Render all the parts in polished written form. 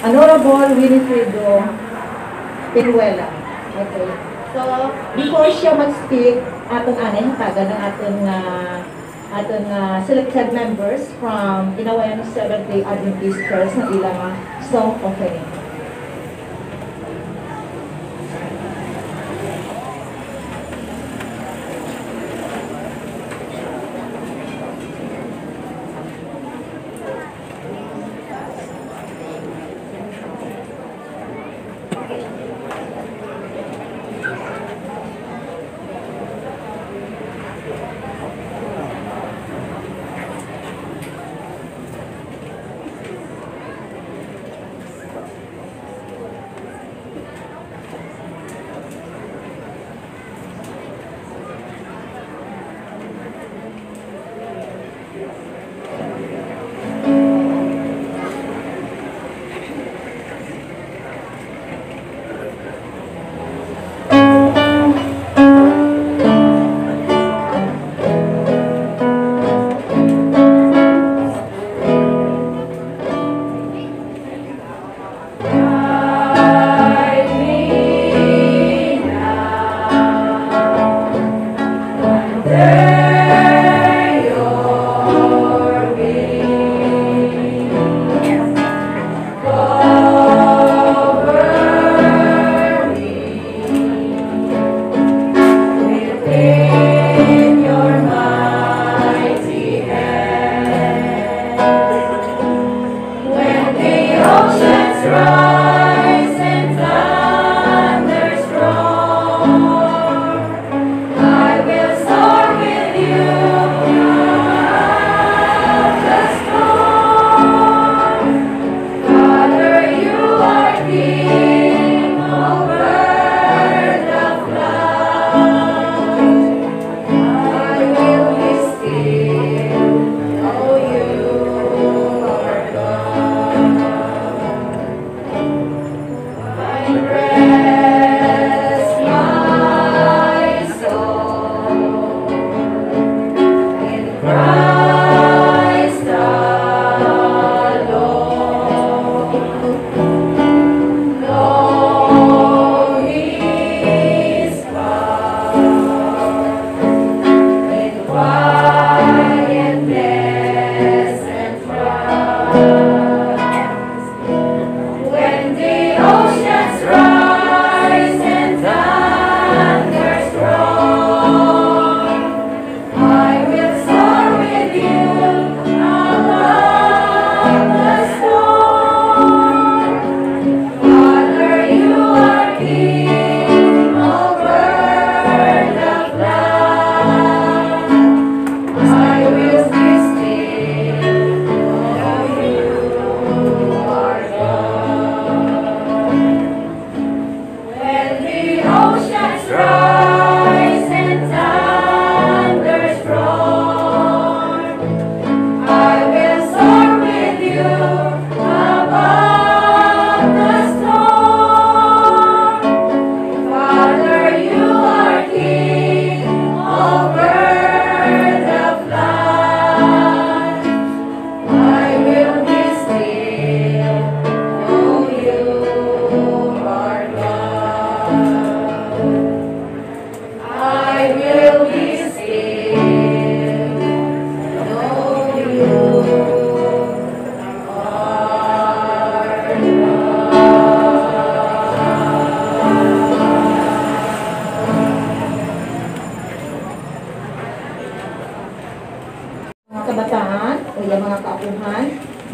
Honorable Winifredo Pinuela. Okay. So, before siya mag-speak, atong anay hatagan ng atong selected members from Inawayan Seventh-day Adventist Church na ilang song offering.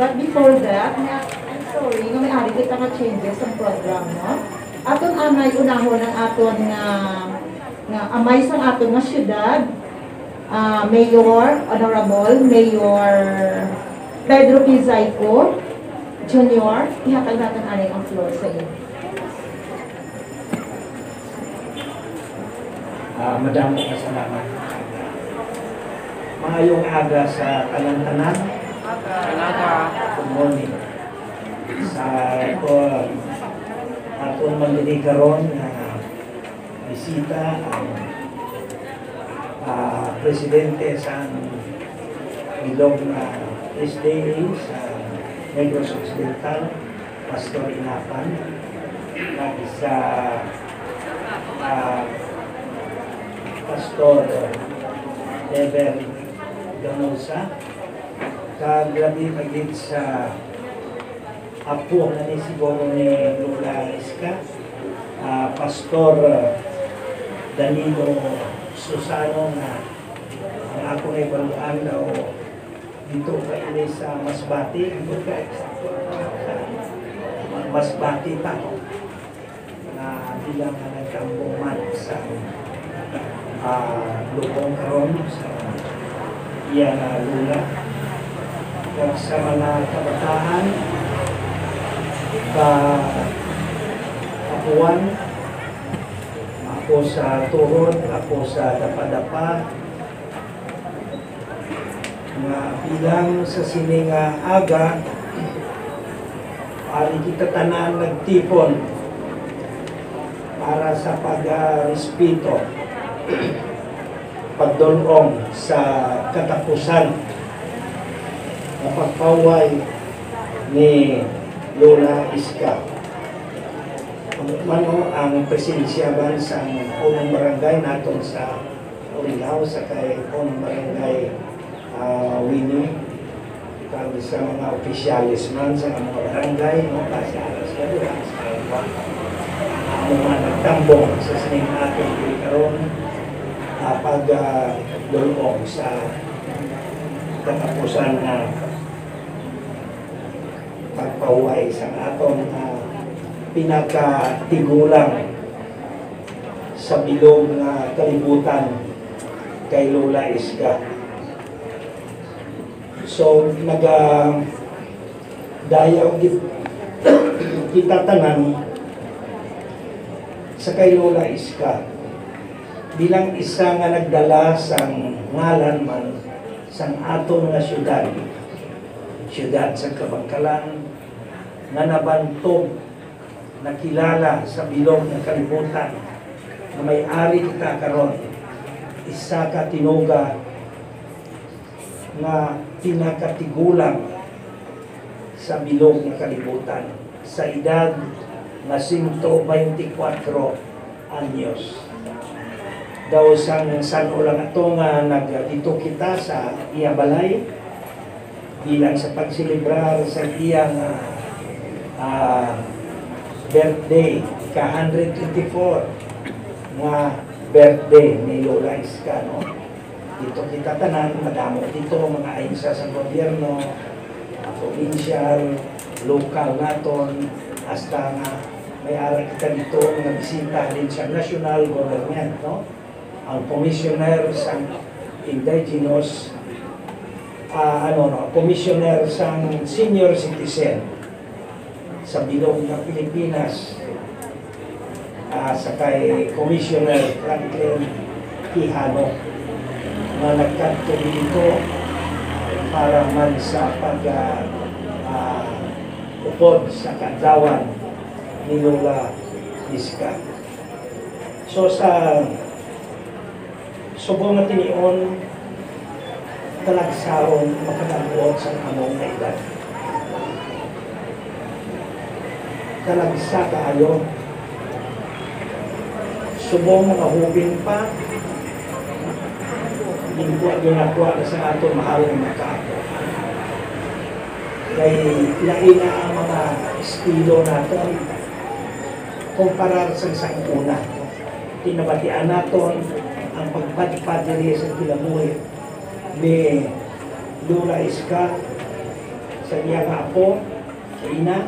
But before that, I'm sorry, nga may ari kita nga changes sa program, no? Aton anay unahon ng aton nga amay sa aton nga syudad, Mayor, Honorable Mayor Pedro Pizaico Jr. Ihatag natin anay ang floor sa iyo. Madamo ka salamat. Maayong aga sa tanan-tanan. Good morning. Sa aton magdiri karon na bisita ang presidente sa Ilog na SDA sa Negros Occidental, Pastor Inapan, lagi sa Pastor Ever Gamusa, kagabi magiging sa apo na ni siguro ni Lola Iska, Pastor Danilo Susano na ang ako na ibaluan daw dito ka ini sa Masbati, dito ka Masbati pa na bilang na nagkampuman sa lubong karon sa iya na lula kag sa mga kabataan apuan ako sa tuhod, ako sa dapa-dapa nga bilang sa sininga aga ari kita tanan nagtipon para sa pag-respeto pagdulong sa katapusan na pagpaway ni Lola Iska. Mano ang presensya ba sa unang barangay naton sa Orilaw sa kay unang barangay Winnie kag sa mga opisyalis man sa mga barangay no kasi alas ka doon sa mga nagtambong sa sining natin karon pag-dulong sa katapusan na pagpaway sa atong pinakatigulang sa bilog na kalibutan kay Lola Iska. So, dayaw kita tanan sa kay Lola Iska bilang isa nga nagdala sang ngalan man sang aton nga syudad sa Kabangkalan nga nabantog nakilala sa bilog ng kalibutan na may-ari kita karon isa ka tinuga na pinakatigulang sa bilog ng kalibutan sa edad na 124 anyos. Daw san ulang ato nga nagdito kita sa iya balay bilang sa pagsilibrar sa iyang birthday ka 124 nga birthday ni Lola Iska no. Dito kita tanan madamo dito mga ahensya sa gobyerno, provincial, local naton hasta nga may ara kita dito nga bisita din sa national government no. Ang commissioner sa indigenous commissioner sa senior citizen sa bilog ng Pilipinas sa kay Commissioner Franklin Quijano na nagkanto dito para man sa upod sa kadlawan ni Lola Iska. So sa subong na tinion talagsaon makanabuot sa among na edad. Talagsa kaayo subong mga hubin pa ginagawa na sa ato mahalong makaapo. Kay lain na ang mga estilo natin kumparar sa isang una. Tinabatian natin ang pagpadpadiri sa kilamuhi ni Lola Iska sa iya nga apo, sa ina,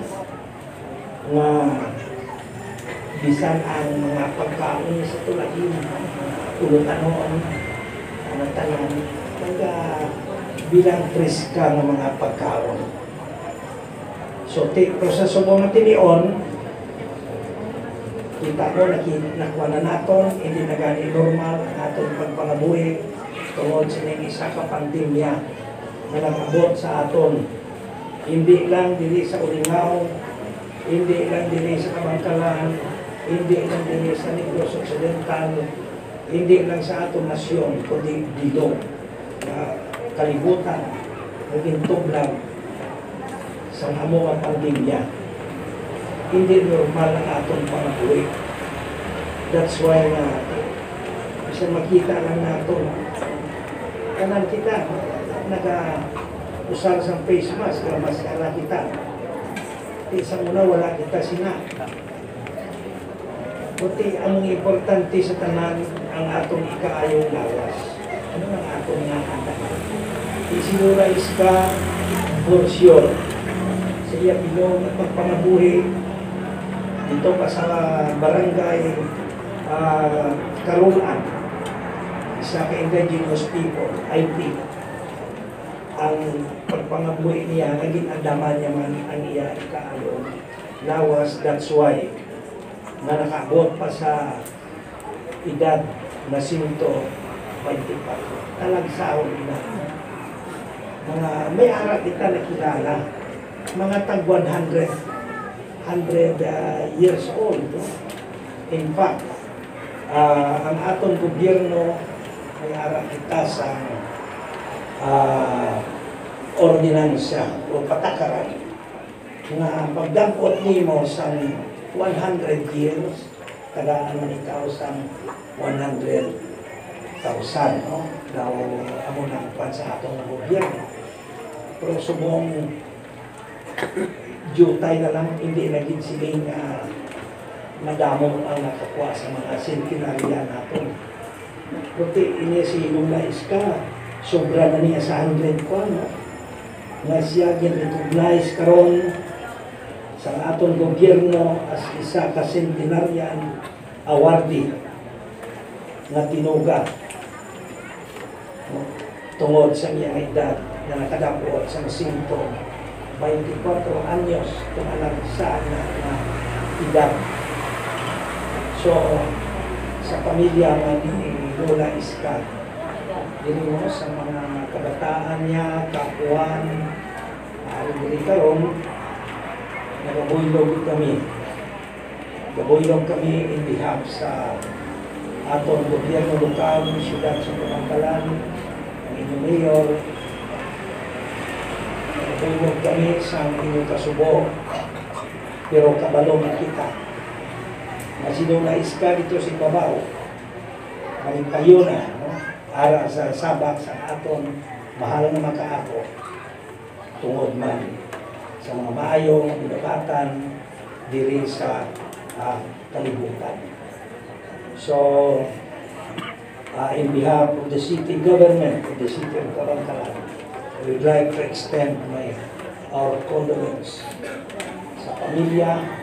nga bisan ang mga pagkaon sa tulain, ulutanon, ang tanan, bilang preska ng mga pagkaon. So, sa subong na tinion, Kita mo, nakuha na naton, hindi na gani normal ang aton pagpangabuhi tungod sa ning isa ka pandemya na nag-abot sa aton. Hindi lang dili sa Ulingaw, hindi lang dili sa Kabangkalan, hindi lang dili sa Negros Occidental, hindi lang sa aton nasyon, kundi dilo na kalibutan, naging tublag sa amo ang pandemya. Hindi normal ang aton pangabuhi. That's why isa makita lang nato kanan kita nag-usar sa face mask, maskara kita. Isang una wala kita sina. Buti ang importante sa tanan ang atong ikaayong lawas. Ano ang atong nga kanta? Isinurize ka for sure. Sa iya pilong magpangabuhi dito pa sa barangay Karulan, isa ka indigenous people, IT. Ang pagpangabuhi niya, naging andaman niya man ang iya ikaayon lawas. That's why na nakaabot pa sa edad na 124 talagsahon na mga may ara kita nakilala, mga tag 100 years old. In fact, ang atong gobyerno may ara kita sa ordinansya o patakaran na pagdampot nimo sa 100 years, tagaan man ikaw sa 100,000, no? Daw amo nang sa atong gobyerno. Pero subong jutay na lang, hindi naging siling madamo ang nakakuha sa mga sentinarya natin. Buti ini si Lula Iska, sobra na niya sa 100 ko, no? Nga siya gin-recognize karon sa atong gobyerno as isa ka centenarian awardee na tinuga, no? Tungod sa iyang edad na nakadapot sa 24 anyos kung alam saan na edad. So, sa pamilya man ni Lula Iska, dili mo sa mga kabataan niya, kapuan, dili karon, nagabuylog kami. Gabuylog kami in behalf sa atong gobyerno lokal, siyudad sa Kabangkalan, ang inyong mayor. Nagabuylog kami sa inyong kasubo, pero kabalo na kita. Masinong Iska dito si Babaw, may payo na, no? Ara sa sabak sa aton mahal na makaako tungod man sa mga maayong binabatan diri sa kalibutan. So, in behalf of the city government of the city of Kabangkalan, we would like to extend our condolence sa pamilya,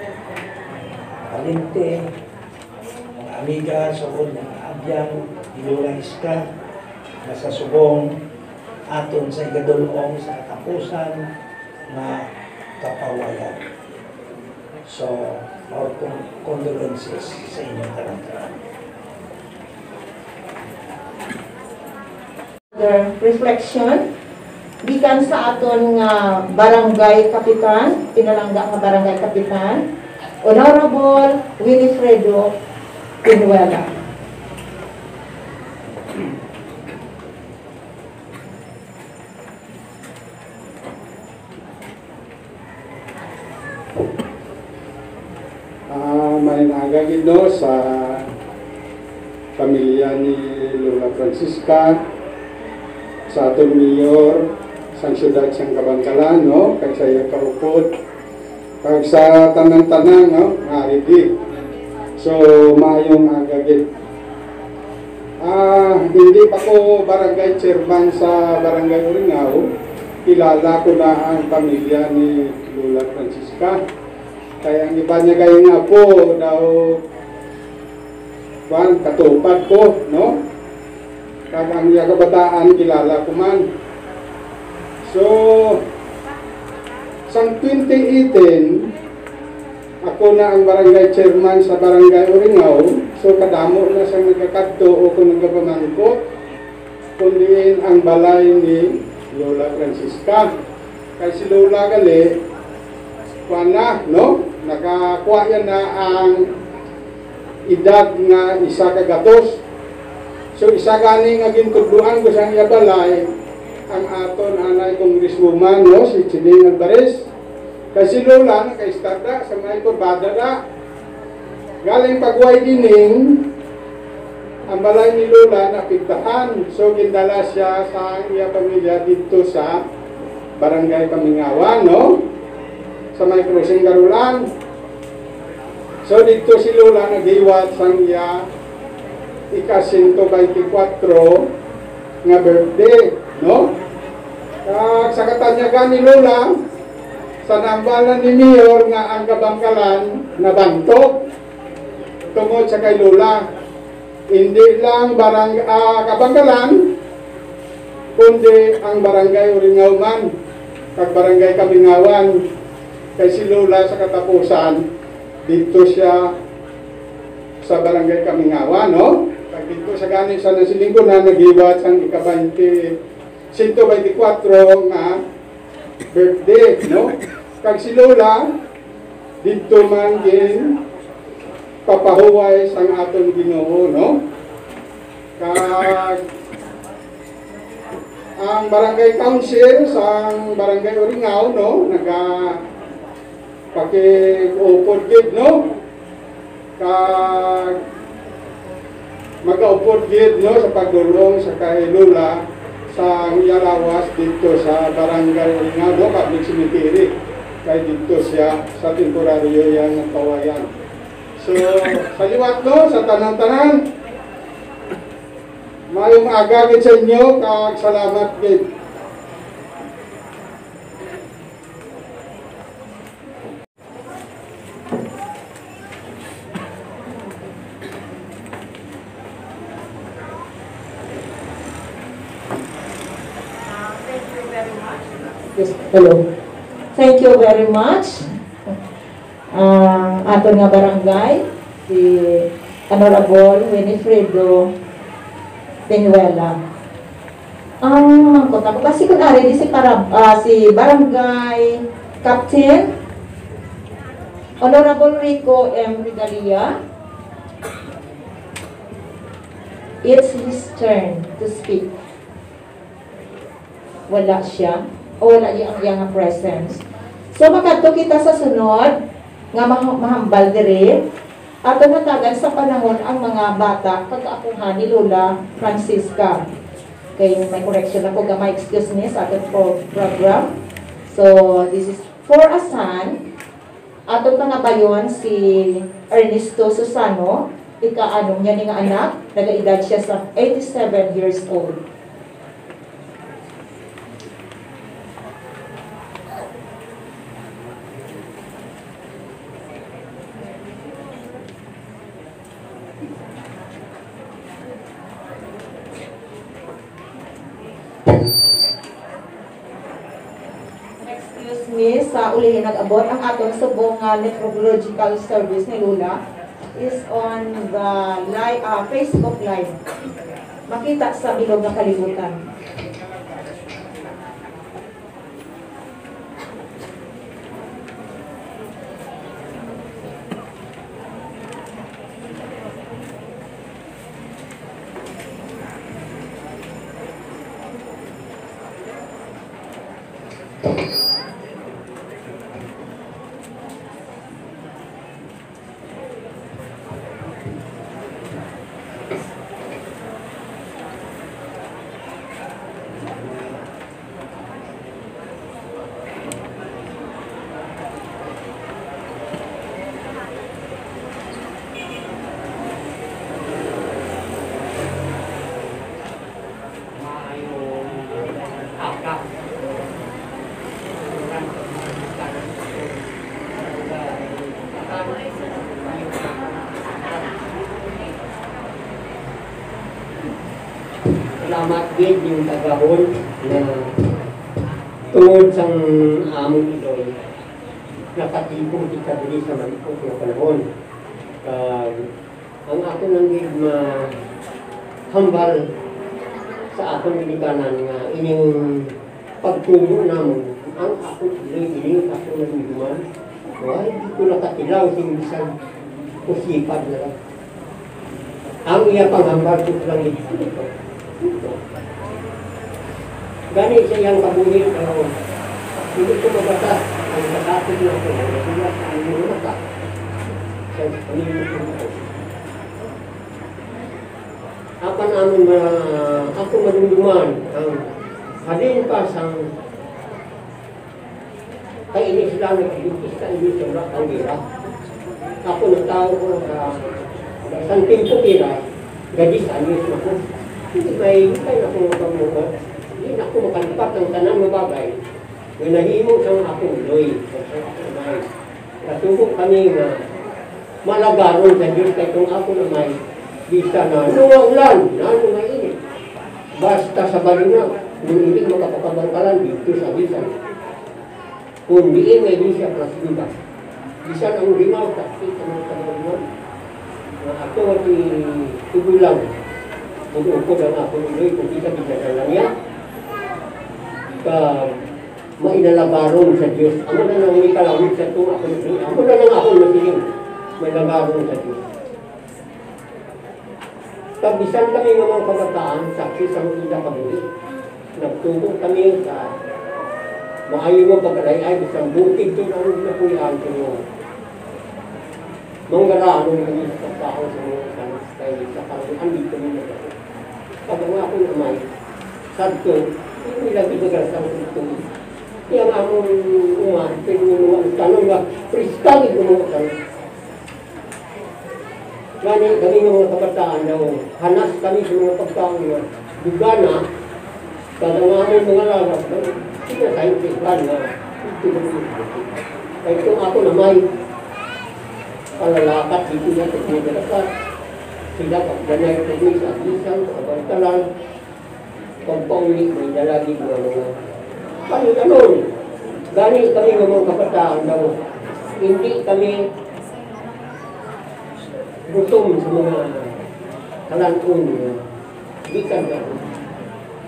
Alinte, mga amiga, sugod ng Abyan, Lula Iska, na sa subong aton sa igadulong sa katapusan na kapawayan. So, our condolences sa inyong talang-talang. Reflection, gikan sa aton nga barangay kapitan, pinalangga nga barangay kapitan, Honorable Winifredo Pinuela. May nagagid no sa pamilya ni Lola Francisca, sa aton mayor sa siyudad sang Kabangkalan, no, kay saya karupot, kag sa tanang-tanang, no, maridi. So mayong agagid. Hindi pa ko barangay chairman sa barangay Ulingaw, kilala ko na ang pamilya ni Lola Francisca. Kaya ang iba niya kayo nga po daw katupad ko, no? Kaya ang iya kabataan kilala ko man. So, sang 2018, ako na ang barangay chairman sa barangay Uringaw, so kadamo na sa nagkakadto o kung nagkapamangkot, kundiin ang balay ni Lola Francisca. Kaya si Lola gali, kuana, no? Nakakuha yan na ang edad nga isa kagatos. So isa gani nga gintudluan ko sa iya balay, ang aton anay congresswoman, no? Si Chiding Alvarez. Kasi Lola, naka-istarda sa mga kurbada na. Galing pagway dining, ang balay ni Lola napigtahan. So, gindala siya sa iya pamilya dito sa Barangay Kamingawan, no? Sa may Cruising Garulan. So, dito si Lola nag-iwat sa iya ika-124 nga birthday, no? Sa katanyagan ni Lola, sa nambalan ni Mayor nga ang Kabangkalan nabantok tungod sa kay Lola. Hindi lang Kabangkalan, kundi ang barangay Uringaw man, kag barangay Kamingawan. Kay si Lola sa katapusan, dito siya sa barangay Kamingawan, no? Kag dito sa ganin sa nasilingkunan, nag-iwat sang ika-124 nga birthday, no? Kag si Lola, dito man din papahuway sang aton Ginoo, no? Kag ang barangay council sang barangay Uringaw, no? Paki-upod gid, no? Kag mag-upod gid, no? Sa pagdulong sa kay Lola sa iyalawas dito sa barangay Uringaw, no? Public cemetery. Kaya dito siya sa temporaryo yan ng kawayan. So, sa liwat, no? Sa tanang-tanan, mayong agagit sa inyo, kag salamat gid. Yes, hello. Thank you very much. Aton nga barangay, si Honorable Winifredo Penuela. Mangkot ako. Kasi kung ari di si barangay Captain Honorable Rico M. Regalia. It's his turn to speak. Wala siya. O wala iyang presence. So makadto kita sa sunod nga mahambal diri ato natagan sa panahon ang mga bata pagkaapuhan ni Lola Francisca. Kay may correction ako gamay, excuse me sa ating program. So this is for a son. Atong mga bayon si Ernesto Susano, ika-anong niya ni nga anak, nagaedad siya sa 87 years old. Excuse me, sa ulihin nag-abot ang atong subong nephrological service ni Lola is on the Facebook Live. Makita sa bilog ng kalibutan. Salamat din yung tagahon na tungod sa among idol. nakatipong kita dili sa malipot nga panahon. Ang ako nang hambal sa akong ginikanan nga ining pagtubo namon ang ako ining ako nagduman. Why di ko nakatilaw sing bisan kusipad na lang. Ang iya panghambal ko lang ito. Gani sa iyang kabuhit ako. Hindi ko mabata ang nakatid na ako. Nasulat ang mga mata. Sa pamilya ko ako. Apa namin ako madumduman ang halin pa sa kay ini sila nagkikis ka hindi sila ang gira. Ako nagtao ko sa isang timpo kira, gadis anis ako. Hindi may ako makamuha. Hindi ako makalipat ng tanang mabagay. May nahimo sa ako doy. Kasubok kami na malagaron sa Diyos kay kung ako na may bisa na ulan, na mainit. Basta sa balina, kung hindi makapagkabangkalan dito sa bisan. Kung diin may bisa plus diba. Bisan ang limaw, kasi sa mga kabalinan. Na ako at tubulang. Mag-uukod ang ako niloy, kung kita-kita na lang yan. Mainalagaron sa Diyos. Amo na lang may kalawit sa ito. Amo na lang ako nasiling. May lagaron sa Diyos. Tabisan kami ng mga kabataan, saksi sa mga kabuhi. Nagtubog kami sa maayo mo pagkalay-ay, isang bukid ito na rin na kuyaan ko mo. Manggaraan mo kami sa pagkao sa mga sanas kayo sa karuan dito mo na ako. Pag nga ako naman, sadto, hindi lang binagal sa ito. Kaya nga mong pinunuan, tanong na, pristagi ko mo tanong. Gani kami ng mga kabataan daw, hanas kami sa mga pagkaon na bugana, kadang-amon mga lawas, hindi na tayo tiglan na ito na ito. Kaya kung ako na may palalakat, dito na ito nagalakat, sila pagdanay ito sa agisan, sa kabantalan, pagpaulit, may dalagig na mga panuganon. Gani kami ng mga kabataan daw, hindi kami gutom sa mga kalanun bikan na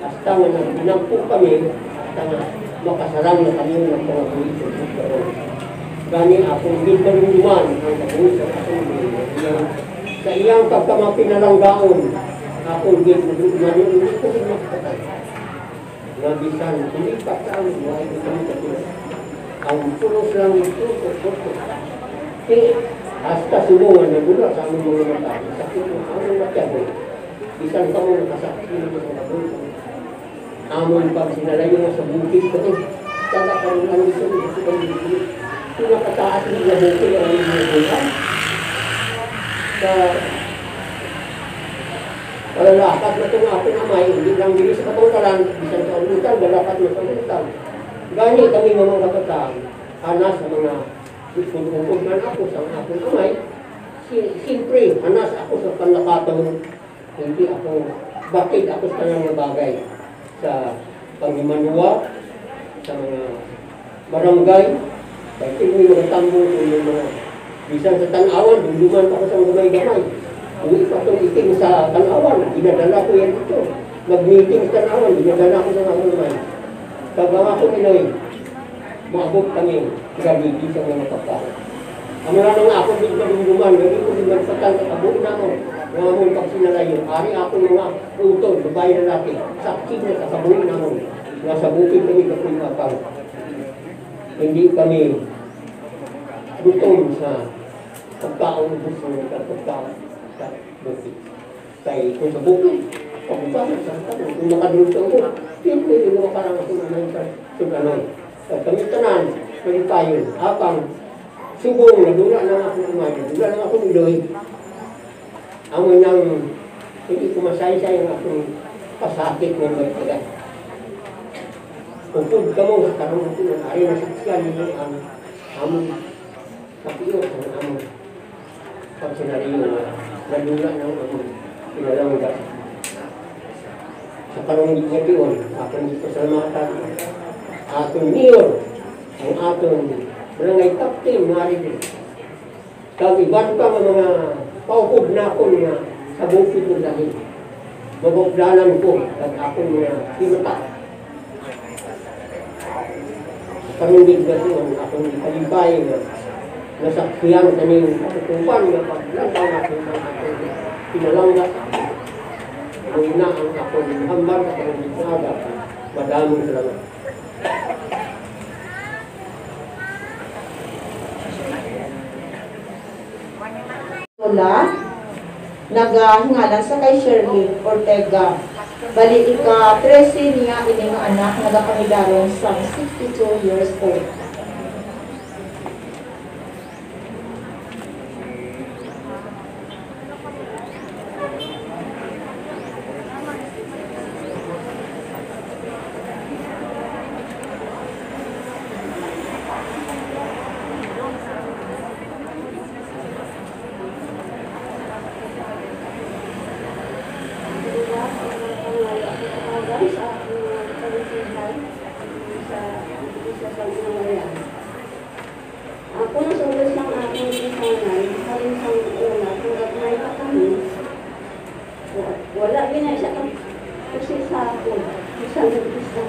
hasta nga nagpinampo kami hasta nga makasarang na kami ng mga buwis sa karon. Gani akong gindaruman ang kabuwis sa akong sa iyang pagkamapinalanggaon akong gindaruman hindi ko rin makatay na bisan hindi pa sa amin wala ito kami katulad ang pulos lang ito hasta sulungan na gula sa aming mga mata. Sakit mo, aming matyago. Isang ka mo nakasakit mo mga buhay. Amon pag sinalayo mo sa bukid ko, kaya ka rin lang ito, ito ka rin ito. Kung nakataas mo na bukid, ang aming mga buhay. Sa palalakat na itong aking amay, hindi lang dili sa katungkalan, isang sa ulitan, balakat mo sa ulitan. Gani kami mga kabataan, anas sa mga kung man ako sa akong amay, siyempre, hanas ako sa panlakataon, hindi ako, bakit ako sa kanyang bagay sa panghimanwa, sa mga barangay, kahit may mga tambo, yung mga bisan sa tanawan, dunduman ako sa mga gamay. Hindi pa itong iting sa tanawan, dinadala ko yan dito. Nag-meeting sa tanawan, dinadala ko sa mga gamay. Kabang ako nilay, maabot kami, gabiti sa mga pagkakas. Ang mga nang ako din madumduman, hindi ko din magpatang katabot na ako. Mga mong pagsinalayo, ari ako mga utol, babae na natin, saksi na katabot na ako. Nasa bukid kami kapoy mapang. Hindi kami gutom sa pagkaon gusto ng pagkaon sa bukid. Kaya kung sa bukid, pagkaon sa pagkaon, kung makadulto ko, hindi mo parang ako naman sa suganon. Kami tanan, kami tayo, apang subong, nadula lang ako kumain, nadula lang ako niloy. Amoy nang, hindi ko masay-say ang akong pasakit ng magtaga. Upod ka mo, sa karong ko na ari na siksyan nyo ang among kapiyot, ang among pagsinariyo na nadula ng among pinalangga. Sa karong gitnatiyon, akong dito salamatan, atong niyor, ang atong barangay captain, mari din. Kag iban pa nga mga paupog na ako nga sa bukid ng dahil. Mabukdanan ko, kag ako mga pinata. Karundig na siya, akong kalibay nga nasakyan sa niyong katutupan nga paglantaw natin ng aking pinalangga. Muna ang akong hambar sa karundig na aga. Madaming salamat. Lola, nagahingalan sa kay Shirley Ortega. Bali ika 13 niya ini nga anak nagapamidaron sa 62 years old. Ako nasulat ng aking isanay, haling sang una, hanggang may kami. Wala din na siya kasi sa ako, isang isa.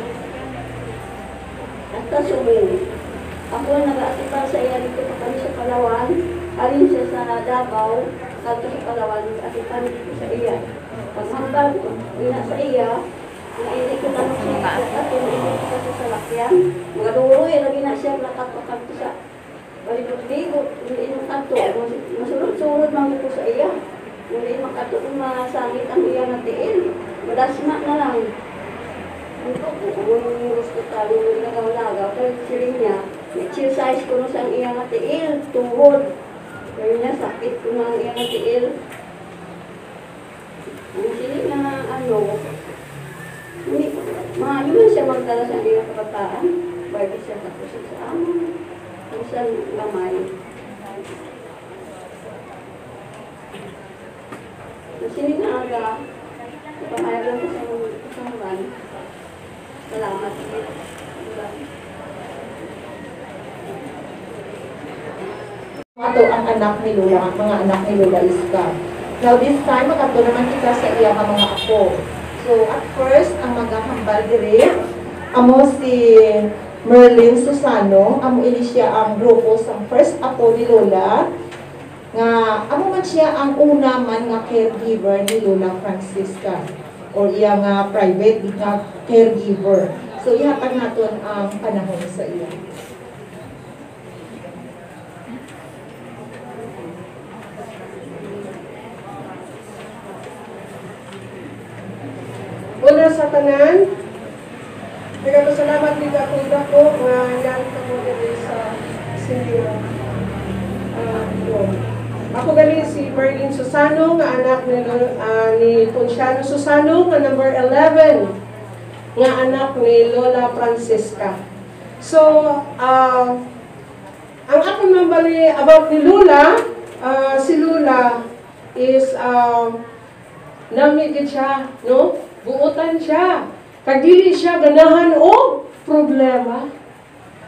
At kasumin, ako nag-aatipan sa iya dito pa kami sa Palawan, haling siya sa Davao, at sa Palawan, nag-aatipan dito sa iya. Paghambal ko, ina sa iya, nainit ko lang siya at nainit ko sa salakyan. Mga duroy, lagi na siya nakapakag sa baligot-ligot, hindi makato. Masurod-surod man ko sa iya. Hindi makato kung masangit ang iya na tiil. Madasma na lang. Ito ko, kung gusto tayo nagaw-lagaw, pero siling niya, exercise ko na sa iya na tiil, tuhod. Pero niya, sakit ko na ang iya na tiil. Ang siling na hindi, maayo man siya magdala sa iya kabataan. Bago siya tapos sa amin. Isang lamay. Sining na aga, ipahayag lang ko sa kasahuran. Salamat. Ito ang anak ni Lola, ang mga anak ni Lola Iska. Now this time, makato naman kita sa iya ka mga apo. So at first, ang maghahambal dire, amo si Merlin Susano, amo ini siya ang grupo sa first apo ni Lola. Nga, amo man siya ang una man nga caregiver ni Lola Francisca. O iya nga private nga caregiver. So ihatag naton ang panahon sa iya. Una sa tanan, nagpasalamat din ako dako nga yan ko diri sa senior. Ako gali si Merlin Susano, nga anak ni Ponciano Susano, nga number 11, nga anak ni Lola Francisca. So, ang ako nambali about ni Lola, si Lola is namigid siya, no? Buutan siya. Kagdili siya ganahan o problema.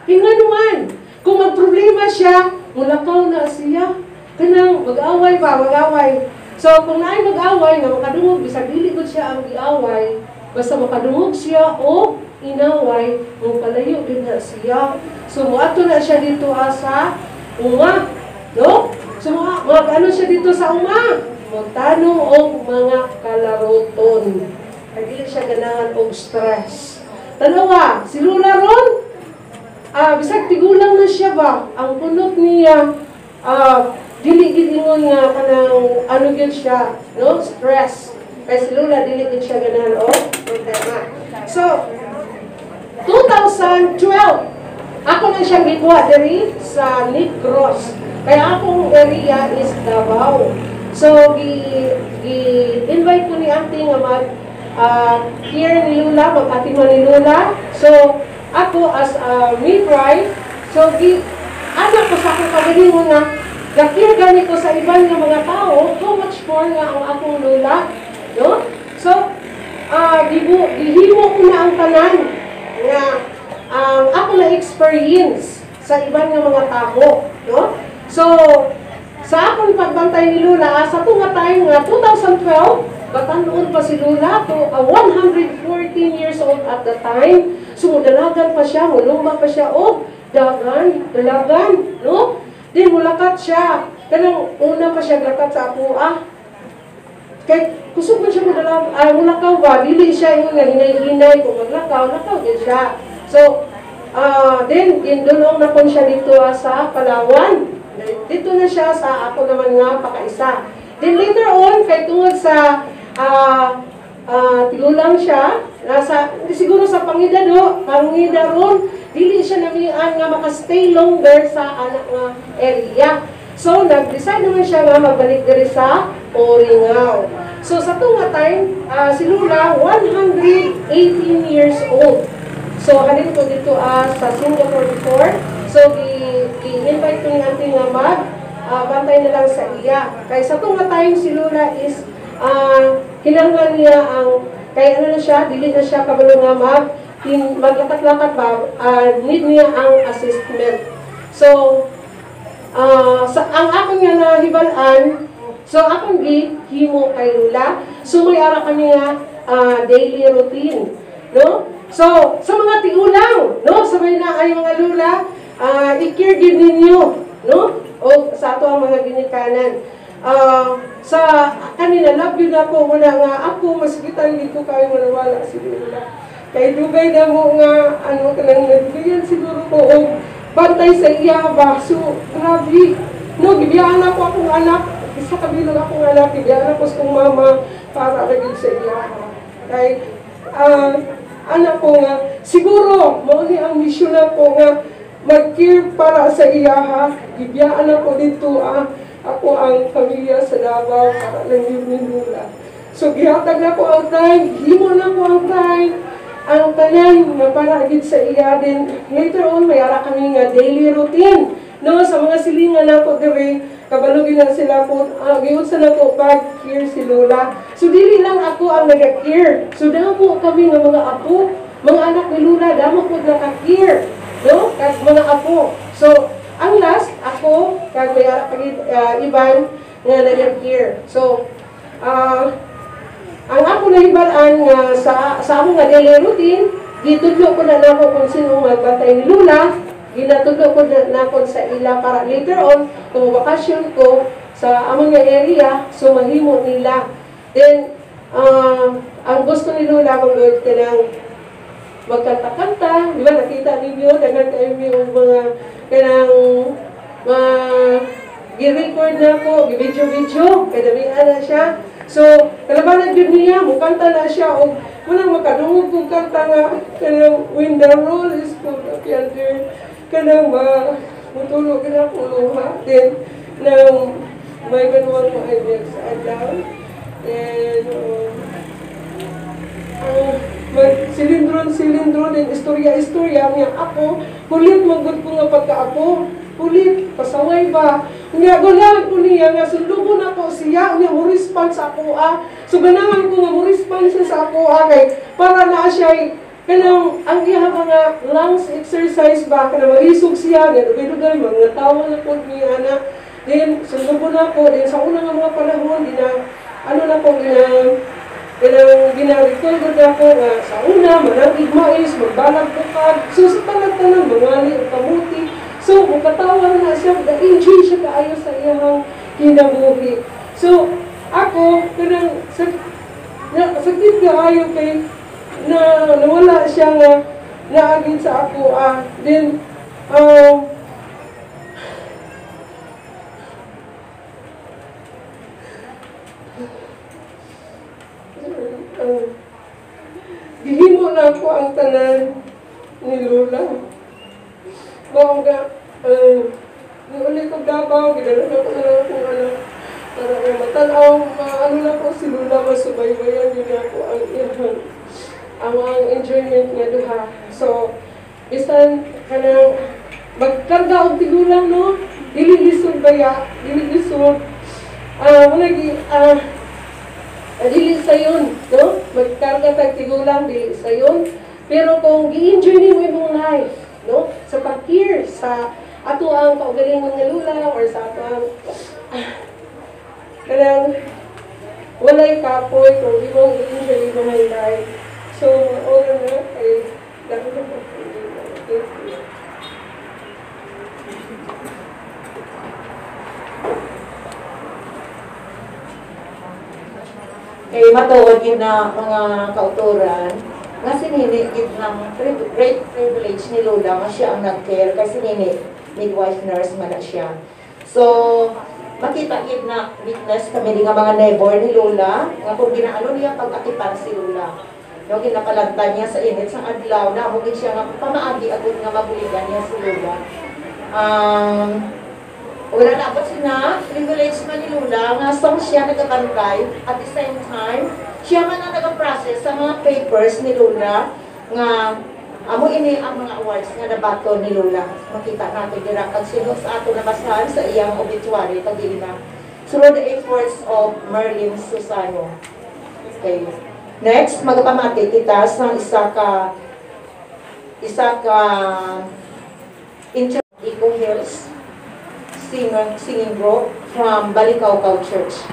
Hinganuman. Kung magproblema siya, mulakaw na siya. Kanang mag-away pa, mag-away. So, kung naay mag-away, nga makadungog, bisag dili ko siya ang giaway, basta makadungog siya o inaway, kung palayo din na siya. So, muato na siya dito sa uma. No? So, ano siya dito sa uma? Magtanong og mga kalaroton. Hindi siya ganahan og stress. Tanawa, si Lola ron, bisag tigulang na siya ba? Ang punot niya, dili gid ingon nga kanang ano gyud siya, no? Stress. Kaya si Lola dili gid siya ganahan og problema. So, 2012, ako na siyang gikuha diri sa Negros. Kaya akong area is Davao. So, invite ko ni auntie nga here ni Lola, magkatiman ni Lola. So, ako as a midwife, so, anak ko sa akong kagalingon na, nakir gani ko sa iban ng mga tao, how much more nga ang akong Lola, no? So, gihimo ko na ang tanan, nga, ako na experience sa ibang nga mga tao, no? So, sa akong pagbantay ni Lula, sa tunga tayo nga 2012, batan-noon pa si Lula to 114 years old at the time. So, dalagan pa siya, mulumba pa siya, dalagan, no? Then, mulakat siya. Kanang una pa siya lakat sa ako, kay kusog man siya mulakaw ba, dili siya yung hinay-hinay, kung maglakaw, lakaw din siya. So, then, indulong na kon siya dito sa Palawan. Dito na siya sa ako naman nga pakaisa. Then later on, kay tungod sa tigulang siya, siguro sa Pangida ron, dili siya namian nga makastay longer sa anak nga area. So, nag-decide naman siya nga magbalik diri sa Oringaw. So, sa tunga time, si Lula, 118 years old. So, halin ko dito sa Singapore before. So, i-invite ko ni auntie nga bantay na lang sa iya. Kaya sa tunga time, si Lula is, kinanglan niya kaya ano na siya, dili na siya kabalo nga maglakat-lakat ba, need niya ang assistment. So, ang akong nga nahibalaan, so akong himo kay Lula, so may ara kami nga daily routine, no? So, sa mga tigulang, no? Sabay na ay mga Lula, i-care din ninyo, no? O sa ato ang mga ginikanan. Sa kanina, love you na po muna nga ako, masakitan dito kayo manawala si Lula. Kay dugay na mo nga, kanang nagbiyan siguro ko, o bantay sa iya ba? So, grabe. No, gibiyaan ako akong anak. Isa kabilang akong anak, gibiyaan ako sa kong mama para lagig sa iya. Kay, anak ko nga, siguro, mauni ang misyon ako nga, mag-care para sa iya ha. Gibiyaan ako dito, ako ang pamilya sa Davao para lang yun ni Lula. So, gihatag na ko ang time, himo na ko ang time, ang tanan nga para agad sa iya din. Later on, mayara kami nga daily routine. No, sa mga silingan ako diri, kabalugin na sila po, giyon sa nako pag-care si Lula. So, dili lang ako ang nag-care. So, damo kami nga mga apo, mga anak ni Lula, damo po naka-care. No, kag mga apo. So, ang last, ako, kag mayara iban nga nag-care. So, ang ako nahibalaan nga sa among nga daily routine, gitudlo ko na nako kung sino magbantay ni Lula, ginatudlo ko na ko sa ila para later on, kung bakasyon ko sa among nga area, so mahimo nila. Then, ang gusto ni Lula, mag-good ka ng magkanta-kanta, di ba nakita ninyo, dagan kayo yung mga kanang gi-record na ko, gi-video-video, kadamihan na siya. So, kalabanan yun niya, mukanta na siya, o munang makadungog kong kanta nga, kanang when the roll is full of yonder, kanang matulog na puluha, then, nang may ganuan mo ay biyag sa adlaw, and, silindron, din istorya, niya ako, kulit magod ko nga pagka-ako, kulit, pasaway ba? Nga, ganahan ko niya, nga sundubon ako siya, nga mo-response ako, So, ganahan ko nga mo-response sa ako, kay, para na siya, kanang, ang iya mga lungs exercise ba, kanang marisog siya, nga, dugay-dugay, mga tawa na po niya, then, sundubon ako, then, sa unang mga panahon, ginarikol ko na ako nga, sa una, managig mais, magbalag bukag, so, sa talag-talang, mangali o kamuti, so, mukatawa na siya, na-enjoy siya kaayo sa iyang kinabuhi. So, ako, kanang, sakit kaayo kay, nawala siya nga, naagin sa ako, then, gihimo na ako ang tanan ni Lula. Bongga, ulit ko Davao, ginala ko na lang kung para may matanaw, na po si Lula, masubaybayan, yun ako ang enjoyment niya duha. So, bisan kanang magkarga og tigulang, no? Dili lisod baya, dili lisod. Dili sayon, no? Magkarga tag tigulang, dili sayon. Pero kung gi-enjoy niyo imong life, no? Sa pag-care sa ato ang kaugalingon nga lula or sa ato ang kanang walay kapoy kung imong injury mo may life. So, all na ay dami na po. Kay matuod yun na mga kauturan, nga sinini gid ng great privilege ni Lola nga siya ang nag-care kasi sinini midwife nurse man na siya. So, makita gid na witness kami nga mga neighbor ni Lola nga kung ginaano niya pag-atipan si Lola. No, ginapalanta niya sa init sa adlaw na hugin siya nga pamaagi agud nga mabuligan niya si Lola. Wala na po sina, privilege man ni Lola, nga saan siya nagabantay, at the same time, siya man ang nag-process sa mga papers ni Lola, nga amo ini ang mga awards nga nabato ni Lola. Makita natin dira kag sino sa ato nabasahan sa iyang obituary pagdilina. Through the efforts of Merlin Susano. Okay. Next, magpamati kita sa isa ka Eco Hills singing group from Balikaukaw Church.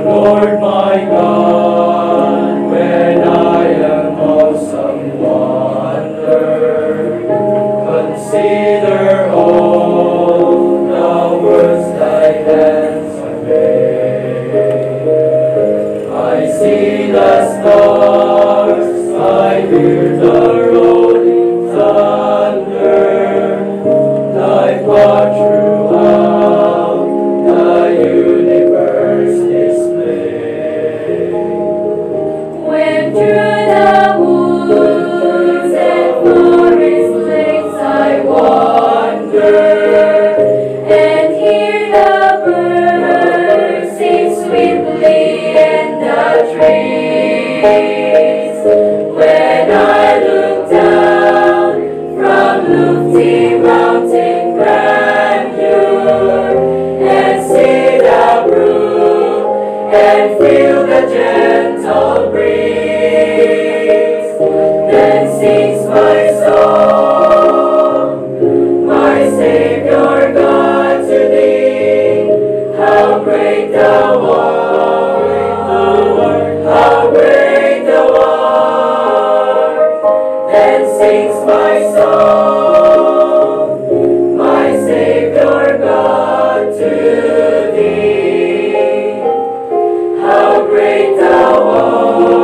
Lord my God, when I am awesome wonder, consider all the works thy hands have made. I see the stars, I hear the rolling thunder, thy power throughout the universe display. When through the woods and forest lakes I wander, and hear the birds sing sweetly in the trees, when I look down from lofty mountain grandeur and see the brook and feel the gentle breeze, then sings my soul, my Savior God, to thee. How great thou art, how great thou art. Then sings my soul, my Savior God, to thee. How great thou art.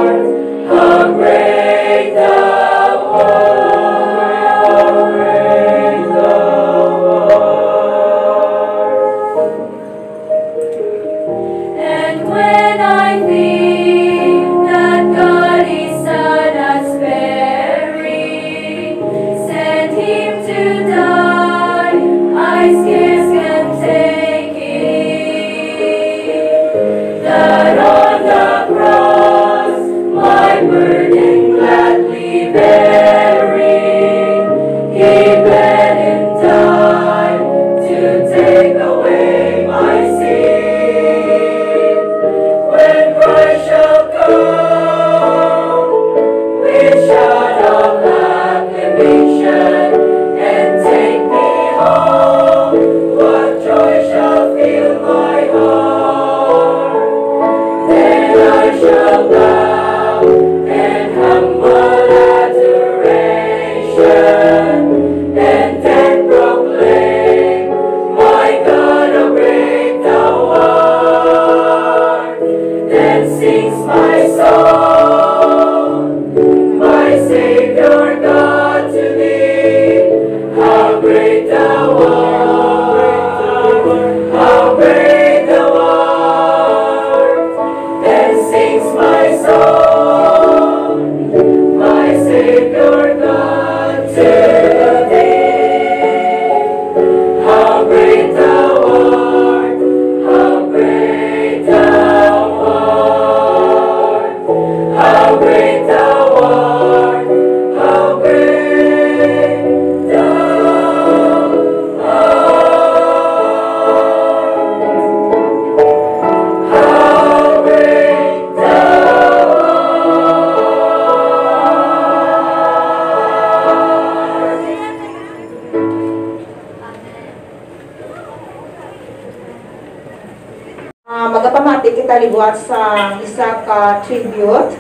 dili kita libuat sa isa ka tribute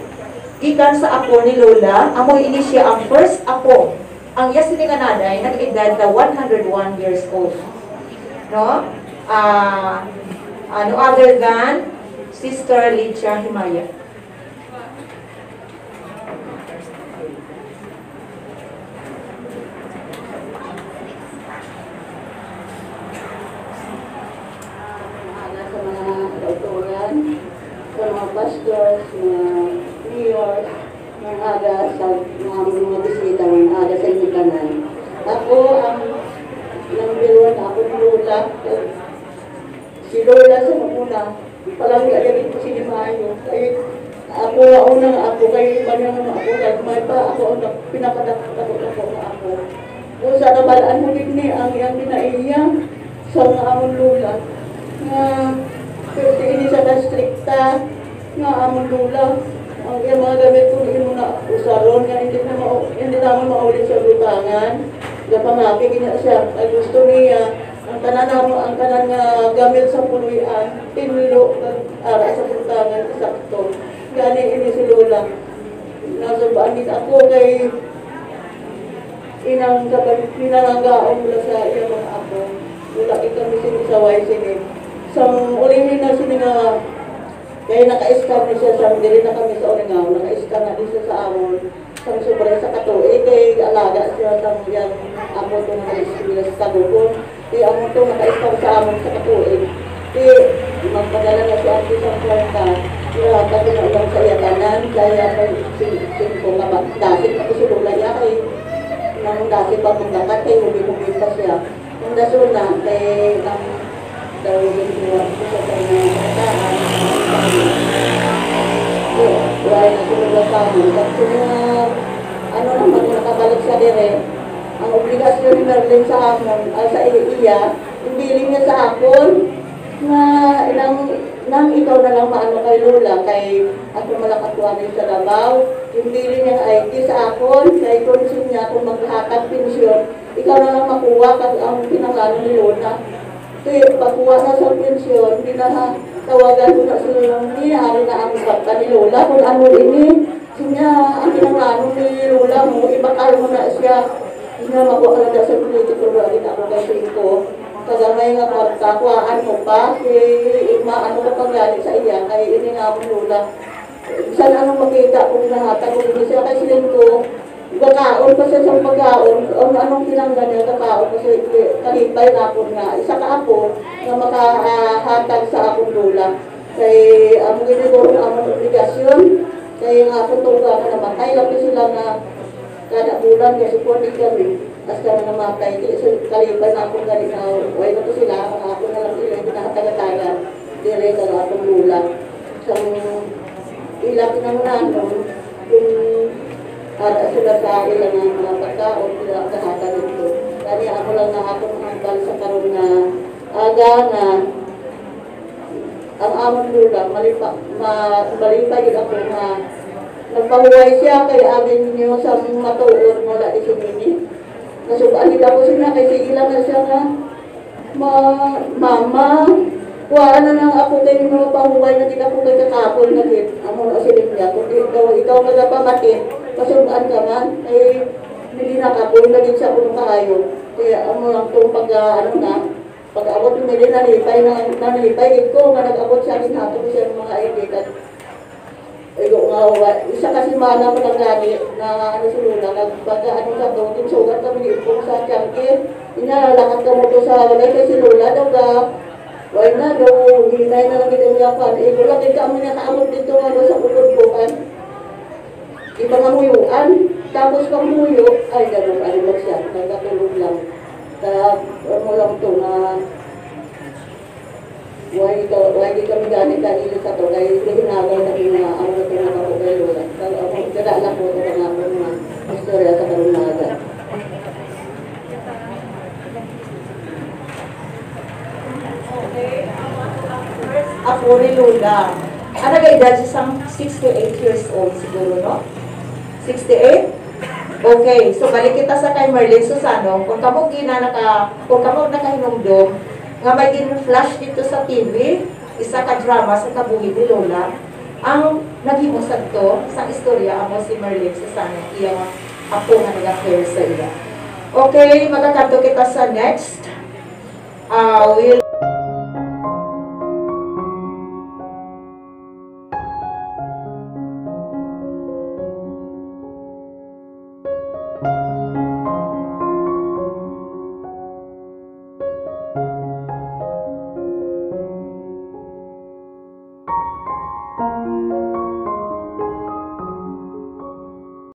gikan sa apo ni Lola. Amo ini siya ang first apo. Ang yes ni kanaday nag-edad na 101 years old. No? No other than Sister Licha Himaya. Pastors, mga mayors, mga aga sa mga bisita, mga aga sa imitanan. Ako ang number 1, ako ni Lola. Si Lola sa muna, palang gagawin ko si Limayo. Ako unang ako, kay panang ako, kahit may pa ako ang pinakadakot ako na ako. Kung sa nabalaan mo din ni ang iyang dinaiya sa mga among Lola. Pero ini sa strikta nga among Lola. Ang iyang mga gamit kong ino na usaron nga hindi naman maulit sa lutangan. Kapangapin niya siya. Ay gusto niya ang kanan nga gamit sa puluyan, tinilo ara sa lutangan sakto. Gani ini si Lola. Nasabaan din ako kay inang pinananggaon mula sa iyang mga apo. Wala kami sinisaway sini. Sa ulihin na sini nga kaya naka-scan na siya sa dili na kami sa Oringaw, naka-scan na din siya sa amon. Sa sobre sa katuig, kay alaga siya sa yang amon to naka-eskwela sa Tagukon. Kaya amon to naka-scan sa amon sa katuig. Kaya magpadala na siya sa kwarta. Kaya tabi na ulang sa iyakanan, kaya ko nga dasit ako si Lola niya kay nang dasit pa kong dakat, kay hubi-hubi pa siya. Kung daso na, kay dawin ko sa kanyang kataan. Wala na sila sa amin. Kasi ano naman, nakabalik sa dire, ang obligasyon ni Merlin sa amon, sa iya, yung billing niya sa akon, na nang ikaw na lang maano kay Lola, kay ako malakatuan sa Davao, yung billing niya ID sa akon, kay konsin niya kung maghahatag pensyon, ikaw na lang makuha kasi ang pinangano ni Lola. Kaya pagkuha na sa pensyon, hindi na tawagan ko na sila lang niya, ari na ang bakta ni Lola, kung ano ini, siya, ang pinangano ni Lola mo, ibakal mo na siya, siya makuha na sa politiko, rin ako kasi ko, kagamay nga kwarta, kuhaan mo pa, ano ka paglalit sa iya, kaya ini nga mo Lola. Saan anong makita kung nahatag ko hindi siya, kasi silin ko, kakaon pa siya sa pagkaon, anong tinanggan niya, kakaon kasi kalipay na ako na isa ka ako na makahatag sa akong Lola. Kay among giniguro na among obligasyon, kay nga akong tuga na namatay, lang sila na kada bulan, kaya supporting kami, as ka na namatay, kalipay na akong galing na, way na to sila, ako na lang sila, pinakataga-taga, dire ka na akong Lola. So, ilang pinangunan nun, yung para sila sa ilang mga pagkaon, sila ang kahata nito. Kaya ako lang na akong hanggang sa karoon na aga na ang amon Lola, malipay yun ako na nagpahuway siya kay amin niyo sa matuod mula di sinini. Nasubaan nila ko siya kay sigilan na siya na mama, kuhaan na lang ako kayo mga pahuway na di ako kay kakapon na din. Amo na silip niya, kung ikaw nagpamatin, pasubaan ka man, ay hindi nakapoy na din siya kung kayo. Kaya amo lang itong pag-abot yung nili nalipay ko, nga nag-abot siya rin hato siya ng mga ibigan. Isa kasi mana pa lang gani na si Lola, nagpag-ano sa to, tinsugat kami yung sa tiyangke, inalakad ka mo to sa walay kay si Lola daw ka, why na daw, hinay na lang itong yapan, wala din kami nakaamot dito sa pulod-bukan. Iba nga muyuan, tapos pang muyo, ay gano'n, ano lang siya, nagkatulog lang. Kaya mo lang ito na why di kami ganit ang ilo sa ito, kaya hinagay na ang ito na ako kay Lola. Kada lang po ito na ako mga istorya sa karunaga. Ako ni Lola. Ano ka edad siya 6 to 8 years old siguro, no? 68? Okay, so balik kita sa kay Merlin Susano. Kung kamo nakahinumdum, nga may gin-flash dito sa TV, isa ka drama sa kabuhi ni Lola, ang naging usad to sa istorya amo si Marlene sa sana iyang apo nga nag-affair sa iya. Okay, magkakanto kita sa next. Will